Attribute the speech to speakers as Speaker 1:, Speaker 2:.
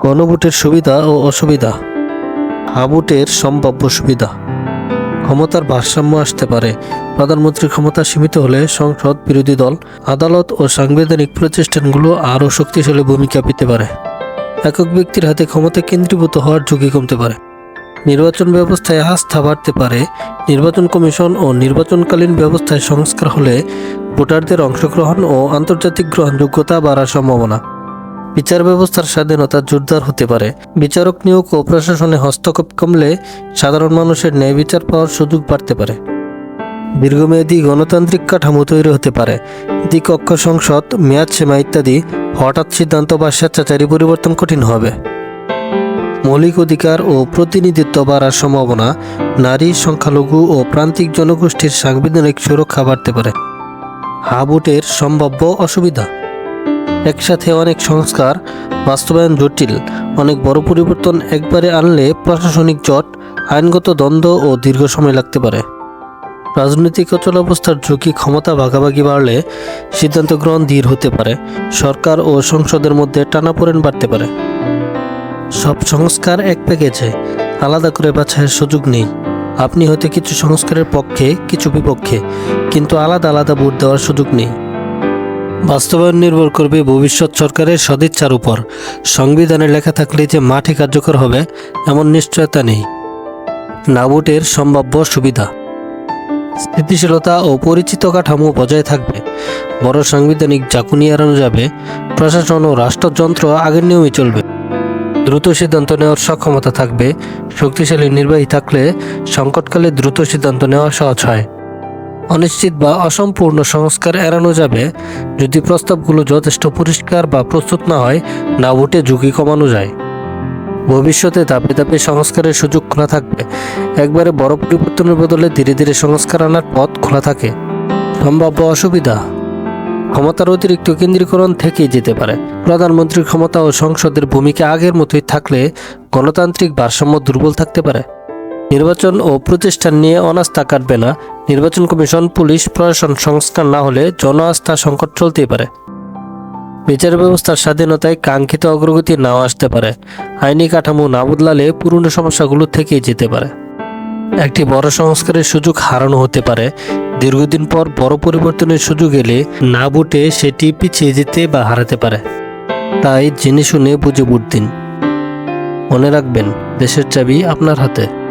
Speaker 1: গণভোটের সুবিধা ও অসুবিধা। হাবুটের সম্ভাব্য সুবিধা। ক্ষমতার ভারসাম্য আসতে পারে। প্রধানমন্ত্রীর ক্ষমতা সীমিত হলে সংসদ, বিরোধী দল, আদালত ও সাংবিধানিক প্রতিষ্ঠানগুলো আরও শক্তিশালী ভূমিকা পেতে পারে। একক ব্যক্তির হাতে ক্ষমতা কেন্দ্রীভূত হওয়ার ঝুঁকি কমতে পারে। নির্বাচন ব্যবস্থায় আস্থা বাড়তে পারে। নির্বাচন কমিশন ও নির্বাচনকালীন ব্যবস্থায় সংস্কার হলে ভোটারদের অংশগ্রহণ ও আন্তর্জাতিক গ্রহণযোগ্যতা বাড়ার সম্ভাবনা। বিচার ব্যবস্থার স্বাধীনতা জোরদার হতে পারে। বিচারক নিয়োগ ও প্রশাসনে হস্তক্ষেপ কমলে সাধারণ মানুষের ন্যায় বিচার পাওয়ার সুযোগ বাড়তে পারে। দীর্ঘমেয়াদী গণতান্ত্রিক কাঠামো তৈরি হতে পারে। দ্বিকক্ষ সংসদ, মেয়াদসীমা ইত্যাদি হঠাৎ সিদ্ধান্ত বা স্বেচ্ছাচারী পরিবর্তন কঠিন হবে। মৌলিক অধিকার ও প্রতিনিধিত্ব বাড়ার সম্ভাবনা। নারী, সংখ্যালঘু ও প্রান্তিক জনগোষ্ঠীর সাংবিধানিক সুরক্ষা বাড়তে পারে। হাবুটের সম্ভাব্য অসুবিধা। একসাথে অনেক সংস্কার বাস্তবায়ন জটিল। অনেক বড় পরিবর্তন একবারে আনলে প্রশাসনিক জট, আইনগত দ্বন্দ্ব ও দীর্ঘ সময় লাগতে পারে। রাজনৈতিক অচলাবস্থার ঝুঁকি। ক্ষমতা ভাগাভাগি বাড়লে সিদ্ধান্ত গ্রহণ ধীর হতে পারে। সরকার ও সংসদের মধ্যে টানাপোড়েন বাড়তে পারে। সব সংস্কার এক প্যাকেজে, আলাদা করে বাছাইয়ের সুযোগ নেই। আপনি হয়তো কিছু সংস্কারের পক্ষে, কিছু বিপক্ষে, কিন্তু আলাদা আলাদা ভোট দেওয়ার সুযোগ নেই। বাস্তবায়ন নির্ভর করবে ভবিষ্যৎ সরকারের সদিচ্ছার উপর। সংবিধানে লেখা থাকলে যে মাঠে কার্যকর হবে এমন নিশ্চয়তা নেই। নাবুটের সম্ভাব্য সুবিধা। স্থিতিশীলতা ও পরিচিত কাঠামো বজায় থাকবে। বড় সাংবিধানিক ঝাঁকুনি এড়ানো যাবে। প্রশাসন ও রাষ্ট্রযন্ত্র আগের নিয়মে চলবে। দ্রুত সিদ্ধান্ত নেওয়ার সক্ষমতা থাকবে। শক্তিশালী নির্বাহী থাকলে সংকটকালে দ্রুত সিদ্ধান্ত নেওয়া সহজ হয়। অনিশ্চিত বা অসম্পূর্ণ সংস্কার এড়ানো যাবে। যদি প্রস্তাবগুলো যথেষ্ট পরিষ্কার বা প্রস্তুত না হয়, না ভোটে ঝুঁকি কমানো যায়। ভবিষ্যতে ধাপে ধাপে সংস্কারের সুযোগ খোলা থাকবে। একবারে বড় পরিবর্তনের বদলে ধীরে ধীরে সংস্কার আনার পথ খোলা থাকে। সম্ভাব্য অসুবিধা। ক্ষমতার অতিরিক্ত কেন্দ্রীকরণ থেকেই যেতে পারে। প্রধানমন্ত্রীর ক্ষমতা ও সংসদের ভূমিকা আগের মতোই থাকলে গণতান্ত্রিক ভারসাম্য দুর্বল থাকতে পারে। নির্বাচন ও প্রতিষ্ঠান নিয়ে অনাস্থা কাটবে না। নির্বাচন কমিশন, পুলিশ, প্রশাসন সংস্কার না হলে জন আস্থা সংকট চলতেই পারে। বিচার ব্যবস্থার স্বাধীনতায় কাঙ্ক্ষিত অগ্রগতি নাও আসতে পারে। আইনি কাঠামো না বদলালে পুরনো সমস্যাগুলো থেকেই যেতে পারে। একটি বড় সংস্কারের সুযোগ হারানো হতে পারে। দীর্ঘদিন পর বড় পরিবর্তনের সুযোগ এলে না ভোটে সেটি পিছিয়ে যেতে বা হারাতে পারে। তাই জেনে শুনে বুঝে ভোট দিন। মনে রাখবেন, দেশের চাবি আপনার হাতে।